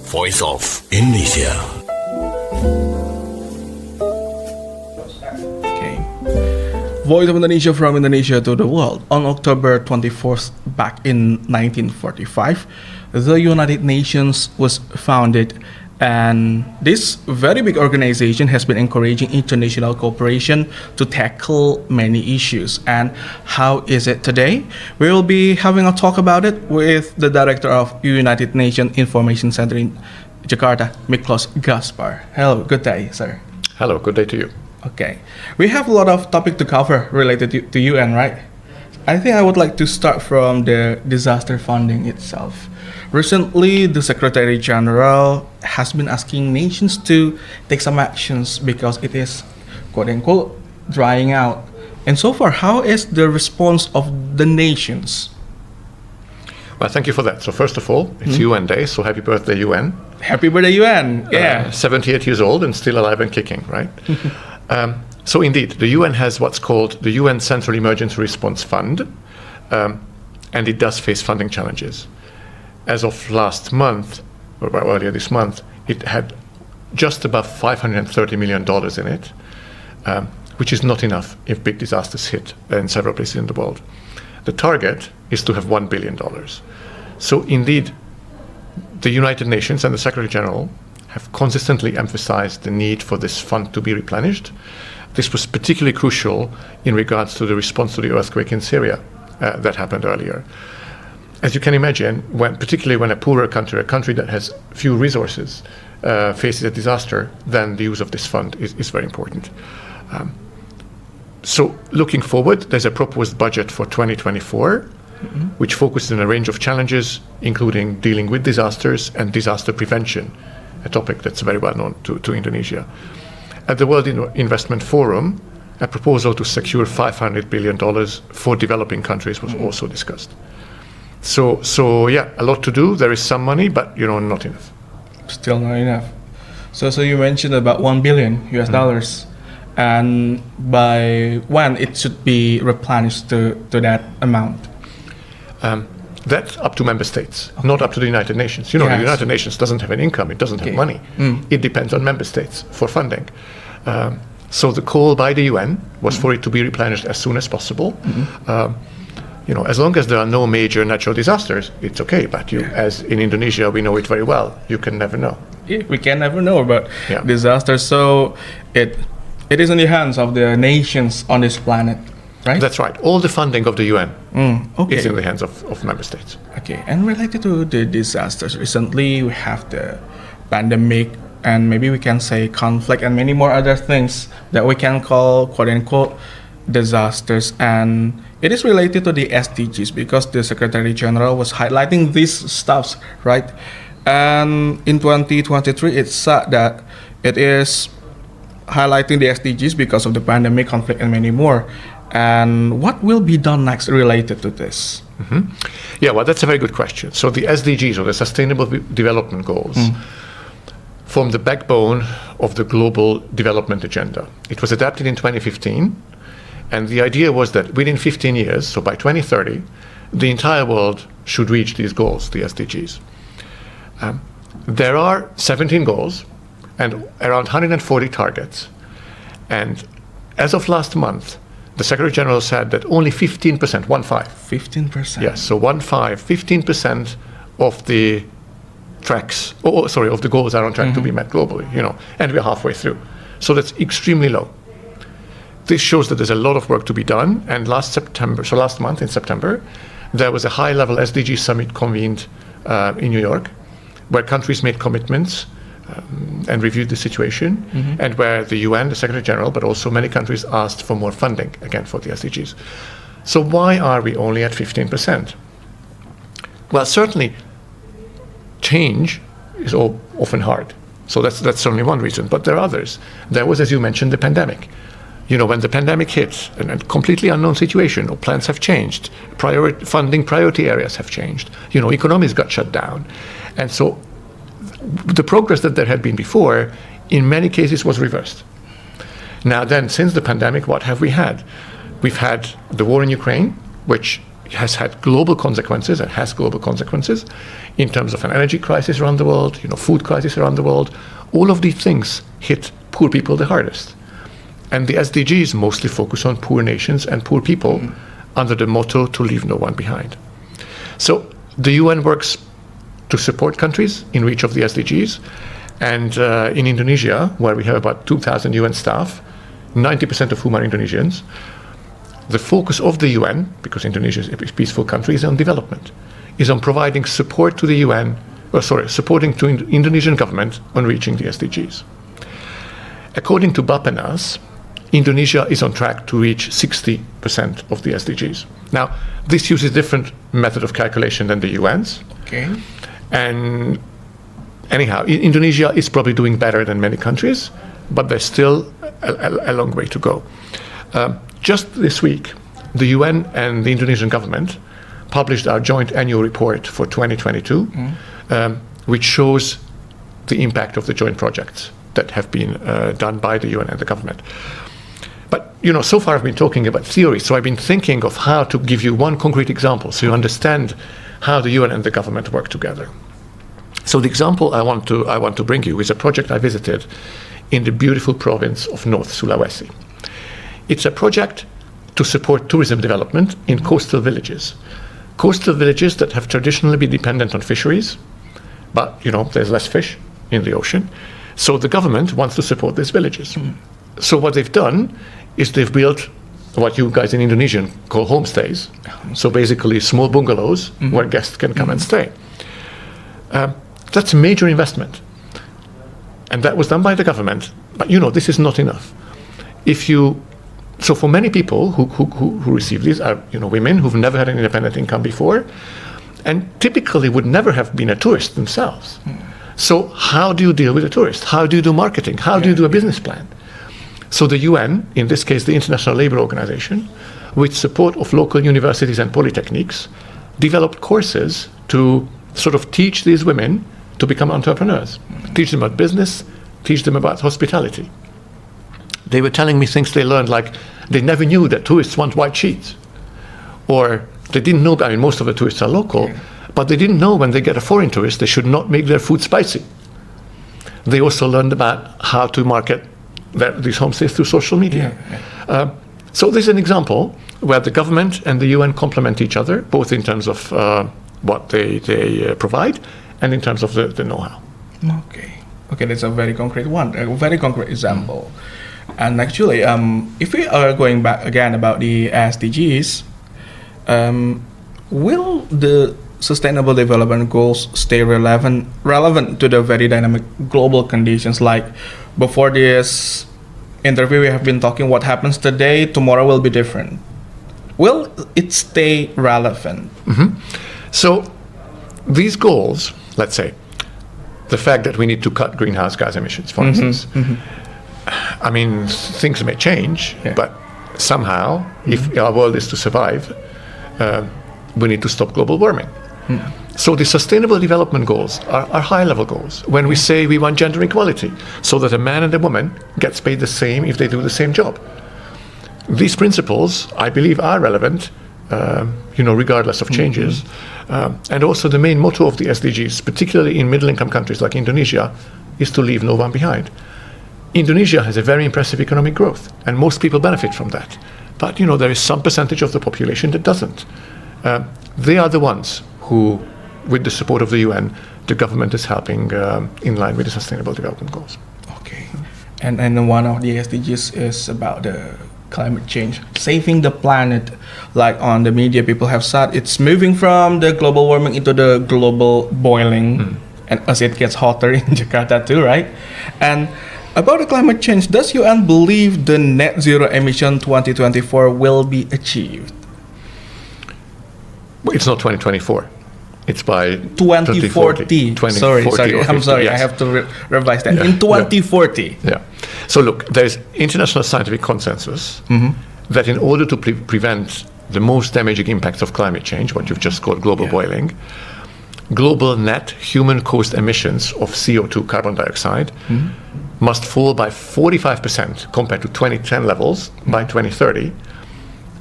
Voice of Indonesia. Okay. Voice of Indonesia from Indonesia to the world. On October 24th, back in 1945, the United Nations was founded, and this very big organization has been encouraging international cooperation to tackle many issues. And how is it today? We will be having a talk about it with the director of United Nations Information Center in Jakarta, Miklos Gaspar. Hello, good day, sir. Hello, good day to you. Okay, we have a lot of topic to cover related to UN, right? I think I would like to start from the disaster funding itself. Recently, the Secretary General has been asking nations to take some actions because it is, quote unquote, drying out. And so far, how is the response of the nations? Well, thank you for that. So first of all, it's UN Day, so happy birthday, UN. Happy birthday, UN! Yeah. 78 years old and still alive and kicking, right? So indeed, the UN has what's called the UN Central Emergency Response Fund, and it does face funding challenges. As of last month, or earlier this month, it had just above $530 million in it, which is not enough if big disasters hit in several places in the world. The target is to have $1 billion. So indeed, the United Nations and the Secretary General have consistently emphasized the need for this fund to be replenished. This was particularly crucial in regards to the response to the earthquake in Syria that happened earlier. As you can imagine, particularly when a poorer country, a country that has few resources, faces a disaster, then the use of this fund is very important. So looking forward, there's a proposed budget for 2024, which focuses on a range of challenges, including dealing with disasters and disaster prevention, a topic that's very well known to Indonesia. At the World Investment Forum, a proposal to secure $500 billion for developing countries was also discussed. So yeah, a lot to do. There is some money, but not enough. Still not enough. So you mentioned about $1 billion US dollars, and by when it should be replenished to that amount? That's up to member states, not up to the United Nations. The Yes. United Nations doesn't have an income; it doesn't have money. It depends on member states for funding. So the call by the UN was for it to be replenished as soon as possible. As long as there are no major natural disasters, it's okay. But as in Indonesia, we know it very well. You can never know. Yeah, we can never know about disasters. So it is in the hands of the nations on this planet, right? That's right. All the funding of the UN Okay. is in the hands of member states. Okay, and related to the disasters, recently we have the pandemic, and maybe we can say conflict, and many more other things that we can call, quote unquote, disasters. And it is related to the SDGs because the Secretary General was highlighting these stuffs, right? And in 2023, it's said that it is highlighting the SDGs because of the pandemic, conflict, and many more. And what will be done next related to this? Yeah, well, that's a very good question. So the SDGs, or the Sustainable Development Goals, form the backbone of the Global Development Agenda. It was adapted in 2015, and the idea was that within 15 years, so by 2030, the entire world should reach these goals, the SDGs. There are 17 goals and around 140 targets. And as of last month, the Secretary General said that only 15%, 15%? Yes, so 15% of the of the goals are on track to be met globally, and we're halfway through. So that's extremely low. This shows that there's a lot of work to be done. And last month in September, there was a high-level SDG summit convened in New York, where countries made commitments and reviewed the situation, and where the UN, the Secretary General, but also many countries asked for more funding, again, for the SDGs. So why are we only at 15%? Well, certainly, change is often hard. So that's certainly one reason, but there are others. There was, as you mentioned, the pandemic. When the pandemic hit, and a completely unknown situation, plans have changed, funding priority areas have changed, economies got shut down. And so the progress that there had been before, in many cases, was reversed. Now then, since the pandemic, what have we had? We've had the war in Ukraine, which has had global consequences and has global consequences in terms of an energy crisis around the world, food crisis around the world. All of these things hit poor people the hardest. And the SDGs mostly focus on poor nations and poor people under the motto to leave no one behind. So the UN works to support countries in reach of the SDGs. And in Indonesia, where we have about 2,000 UN staff, 90% of whom are Indonesians, the focus of the UN, because Indonesia is a peaceful country, is on development, is on providing support to the UN, supporting to Indonesian government on reaching the SDGs. According to Bappenas, Indonesia is on track to reach 60% of the SDGs. Now, this uses a different method of calculation than the UN's. Okay. And anyhow, Indonesia is probably doing better than many countries, but there's still a long way to go. Just this week, the UN and the Indonesian government published our joint annual report for 2022, which shows the impact of the joint projects that have been done by the UN and the government. But, so far I've been talking about theory, so I've been thinking of how to give you one concrete example so you understand how the UN and the government work together. So the example I want to bring you is a project I visited in the beautiful province of North Sulawesi. It's a project to support tourism development in coastal villages that have traditionally been dependent on fisheries, but there's less fish in the ocean. So the government wants to support these villages. So what they've done is they've built what you guys in Indonesian call homestays. So basically small bungalows where guests can come and stay. That's a major investment. And that was done by the government. But this is not enough. So for many people who receive these are women who've never had an independent income before and typically would never have been a tourist themselves. So how do you deal with a tourist? How do you do marketing? How do you do a business plan? So the UN, in this case the International Labour Organization, with support of local universities and polytechnics, developed courses to sort of teach these women to become entrepreneurs, teach them about business, teach them about hospitality. They were telling me things they learned, like they never knew that tourists want white sheets. Or they didn't know, most of the tourists are local, but they didn't know when they get a foreign tourist, they should not make their food spicy. They also learned about how to market these homestays through social media. So this is an example where the government and the UN complement each other, both in terms of what they provide and in terms of the know-how. Okay, that's a very concrete one, a very concrete example. And actually, if we are going back again about the SDGs, will the Sustainable Development Goals stay relevant to the very dynamic global conditions? Like before this interview, we have been talking what happens today, tomorrow will be different. Will it stay relevant? So these goals, let's say, the fact that we need to cut greenhouse gas emissions, for instance, things may change, but somehow, if our world is to survive, we need to stop global warming. So the Sustainable Development Goals are high-level goals. When we say we want gender equality, so that a man and a woman gets paid the same if they do the same job. These principles, I believe, are relevant, regardless of changes. And also the main motto of the SDGs, particularly in middle-income countries like Indonesia, is to leave no one behind. Indonesia has a very impressive economic growth, and most people benefit from that. But, there is some percentage of the population that doesn't. They are the ones who, with the support of the UN, the government is helping in line with the Sustainable Development Goals. Okay. And one of the SDGs is about the climate change, saving the planet. Like on the media, people have said it's moving from the global warming into the global boiling, and as it gets hotter in Jakarta too, right? And about the climate change, does UN believe the net zero emission 2024 will be achieved? Well, it's not 2024. It's by 2040. 2040 Sorry, I'm 50, sorry. yes. I have to revise that. In 2040. Yeah. So look, there's international scientific consensus that in order to prevent the most damaging impacts of climate change, what you've just called global boiling, global net human-caused emissions of CO2, carbon dioxide, must fall by 45% compared to 2010 levels by 2030,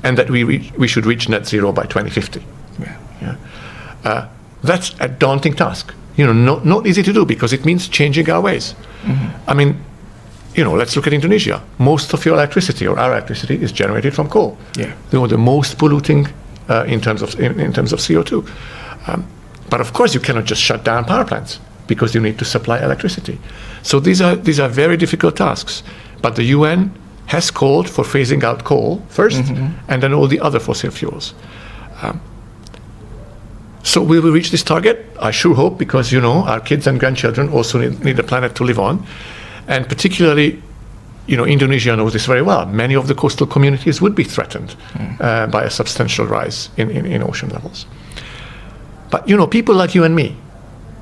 and that we should reach net zero by 2050. Yeah. That's a daunting task. Not easy to do, because it means changing our ways. I mean, let's look at Indonesia. Most of your electricity, or our electricity, is generated from coal. Yeah. The most polluting in terms of CO2. But of course, you cannot just shut down power plants, because you need to supply electricity. So these are very difficult tasks. But the UN has called for phasing out coal first, and then all the other fossil fuels. So will we reach this target? I sure hope, because our kids and grandchildren also need a planet to live on, and particularly, Indonesia knows this very well. Many of the coastal communities would be threatened by a substantial rise in ocean levels. But people like you and me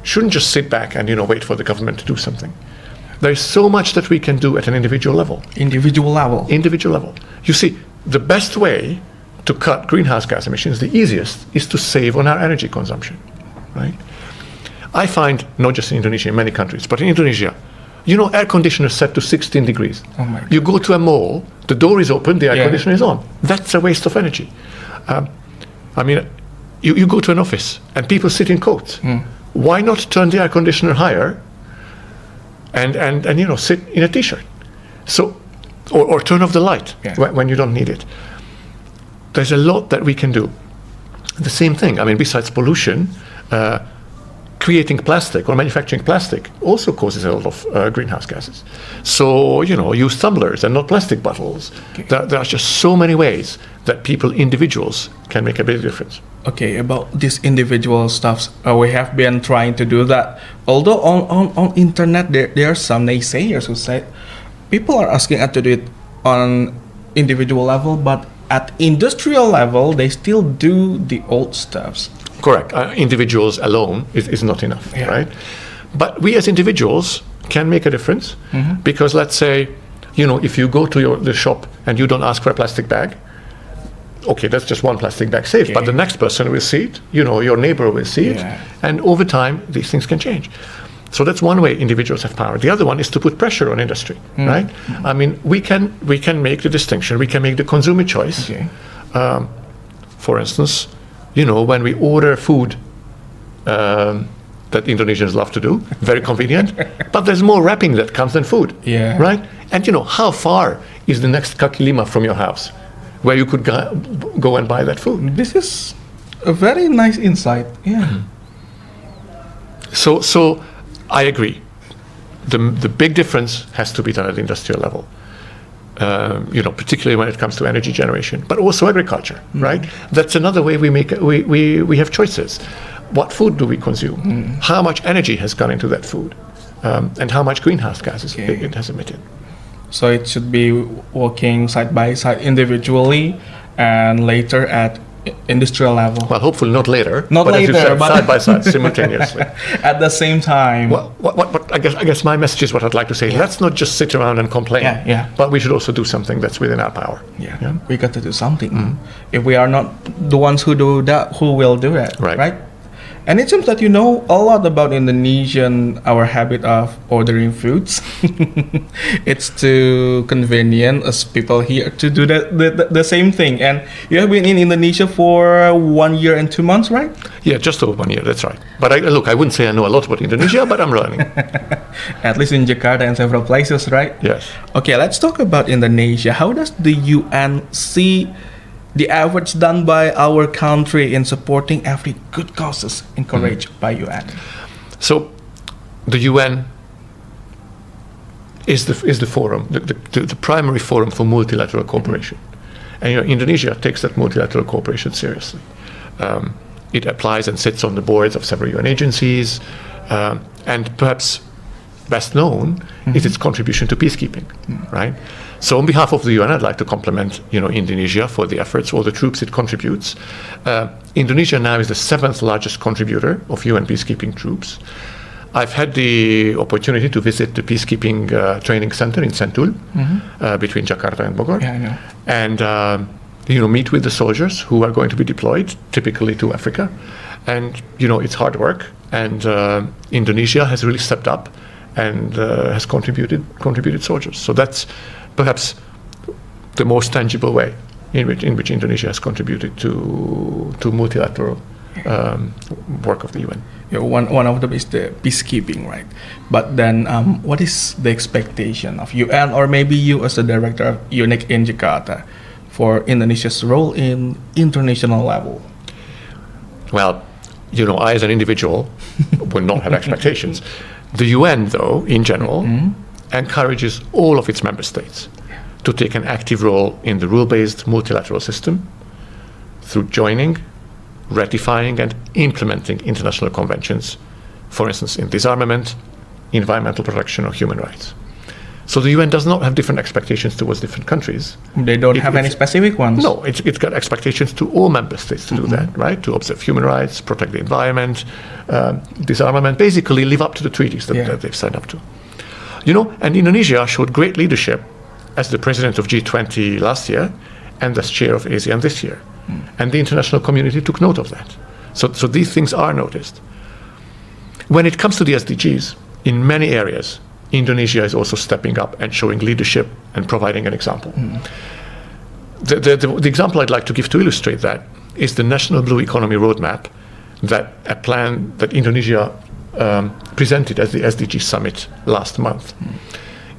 shouldn't just sit back and wait for the government to do something. There's so much that we can do at an individual level. Individual level. You see, the best way to cut greenhouse gas emissions, the easiest, is to save on our energy consumption, right? I find, not just in Indonesia, in many countries, but in Indonesia, air conditioners set to 16 degrees. Oh my God. You go to a mall, the door is open, the air conditioner is on. That's a waste of energy. You go to an office and people sit in coats. Why not turn the air conditioner higher and sit in a t-shirt? So, or turn off the light when you don't need it. There's a lot that we can do. The same thing, besides pollution, creating plastic or manufacturing plastic also causes a lot of greenhouse gases. So, use tumblers and not plastic bottles. Okay. There are just so many ways that individuals, can make a big difference. Okay, about this individual stuff, we have been trying to do that. Although on internet, there are some naysayers who say people are asking us to do it on individual level, but at industrial level, they still do the old stuffs. Correct. Individuals alone is not enough, right? But we as individuals can make a difference, because let's say, if you go to the shop and you don't ask for a plastic bag, okay, that's just one plastic bag saved, but the next person will see it, your neighbor will see it, and over time, these things can change. So that's one way individuals have power. The other one is to put pressure on industry, right? We can make the distinction. We can make the consumer choice. Okay. For instance, when we order food that Indonesians love to do, very convenient, but there's more wrapping that comes than food, right? And how far is the next kaki lima from your house, where you could go and buy that food? This is a very nice insight. Yeah. So I agree. The big difference has to be done at the industrial level. Particularly when it comes to energy generation, but also agriculture, right? That's another way we have choices. What food do we consume? How much energy has gone into that food? And how much greenhouse gases it has emitted? So it should be working side by side individually, and later at industrial level. Well, hopefully not later. Not but later, as you said, but side by side, simultaneously. At the same time. Well, what I guess my message is what I'd like to say. Let's not just sit around and complain. But we should also do something that's within our power. Yeah. We got to do something. If we are not the ones who do that, who will do it? Right? And it seems that you know a lot about Indonesian, our habit of ordering foods. It's too convenient as people here to do the same thing. And you have been in Indonesia for 1 year and 2 months, right? Yeah, just over 1 year, that's right. But I wouldn't say I know a lot about Indonesia, but I'm learning. At least in Jakarta and several places, right? Yes. Okay, let's talk about Indonesia. How does the UN see the efforts done by our country in supporting every good causes encouraged by UN? So, the UN is the forum, the primary forum for multilateral cooperation, and Indonesia takes that multilateral cooperation seriously. It applies and sits on the boards of several UN agencies, and perhaps best known is its contribution to peacekeeping, right? So on behalf of the UN, I'd like to compliment Indonesia for the efforts, all the troops it contributes. Indonesia now is the 7th largest contributor of UN peacekeeping troops. I've had the opportunity to visit the peacekeeping training center in Sentul, between Jakarta and Bogor. Yeah, I know. And meet with the soldiers who are going to be deployed, typically to Africa. And it's hard work, and Indonesia has really stepped up and has contributed soldiers. So that's perhaps the most tangible way in which Indonesia has contributed to multilateral work of the UN. Yeah, one of them is the peacekeeping, right? But then, what is the expectation of UN, or maybe you as the director of UNIC in Jakarta, for Indonesia's role in international level? Well, I as an individual will not have expectations. The UN, though, in general, encourages all of its member states to take an active role in the rule-based multilateral system through joining, ratifying and implementing international conventions, for instance, in disarmament, environmental protection, or human rights. So the UN does not have different expectations towards different countries. They don't have any specific ones? No, it's got expectations to all member states to do that, right? To observe human rights, protect the environment, disarmament, basically live up to the treaties that they've signed up to. And Indonesia showed great leadership as the president of G20 last year and as chair of ASEAN this year. And the international community took note of that. So these things are noticed. When it comes to the SDGs, in many areas, Indonesia is also stepping up and showing leadership and providing an example. The example I'd like to give to illustrate that is the National Blue Economy Roadmap, a plan that Indonesia presented at the SDG Summit last month.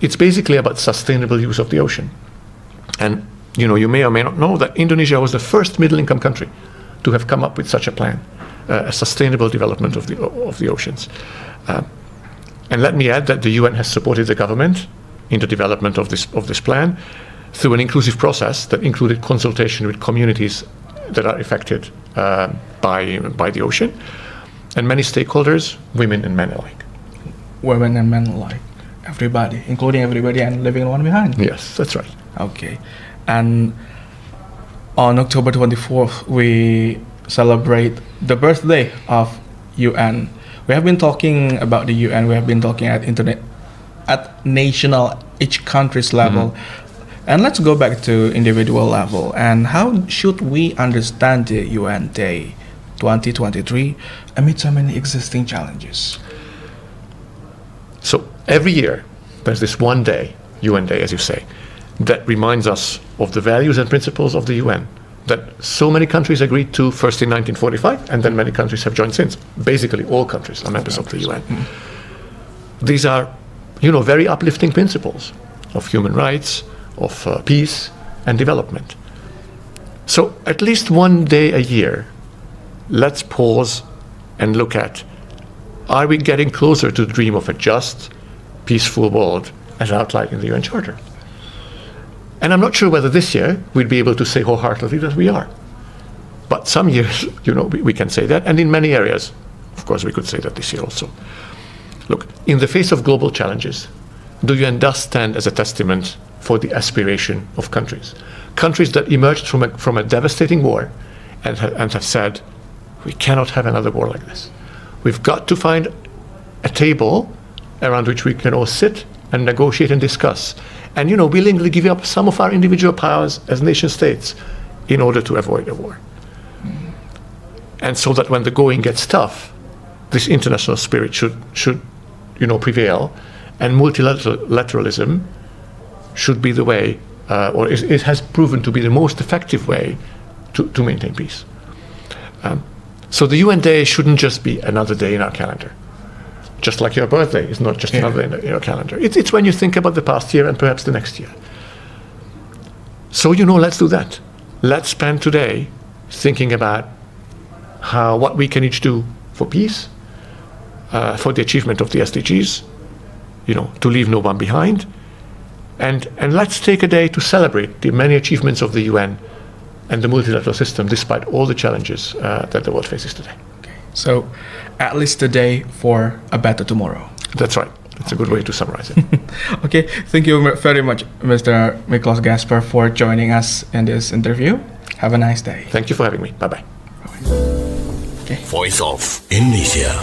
It's basically about sustainable use of the ocean. And you may or may not know that Indonesia was the first middle-income country to have come up with such a plan, a sustainable development of the oceans. And let me add that the UN has supported the government in the development of this plan through an inclusive process that included consultation with communities that are affected by the ocean, and many stakeholders, women and men alike. Women and men alike, everybody, including everybody and leaving one behind. Yes, that's right. Okay. And on October 24th, we celebrate the birthday of UN. We have been talking about the UN. We have been talking at national, each country's level. And let's go back to individual level. And how should we understand the UN Day 2023 amid so many existing challenges? So every year, there's this one day, UN Day, as you say, that reminds us of the values and principles of the UN that so many countries agreed to first in 1945, and then many countries have joined since. Basically, all countries are members of the UN. These are, very uplifting principles of human rights, of peace and development. So at least one day a year, let's pause and look at, are we getting closer to the dream of a just, peaceful world as outlined in the UN Charter? And I'm not sure whether this year we'd be able to say wholeheartedly that we are. But some years, we can say that. And in many areas, of course, we could say that this year also. Look, in the face of global challenges, the UN does stand as a testament for the aspiration of countries. Countries that emerged from a devastating war and have said, we cannot have another war like this. We've got to find a table around which we can all sit and negotiate and discuss. And, willingly give up some of our individual powers as nation states in order to avoid a war. And so that when the going gets tough, this international spirit should prevail, and multilateralism should be the way, or it has proven to be the most effective way to maintain peace. So the UN Day shouldn't just be another day in our calendar. Just like your birthday is not just another day in your calendar. It's when you think about the past year and perhaps the next year. So, let's do that. Let's spend today thinking about what we can each do for peace, for the achievement of the SDGs, to leave no one behind. And let's take a day to celebrate the many achievements of the UN and the multilateral system despite all the challenges that the world faces today. So, at least a day for a better tomorrow. That's right. That's a good way to summarize it. Okay, thank you very much, Mr. Miklos Gaspar, for joining us in this interview. Have a nice day. Thank you for having me. Bye-bye. Voice of Indonesia.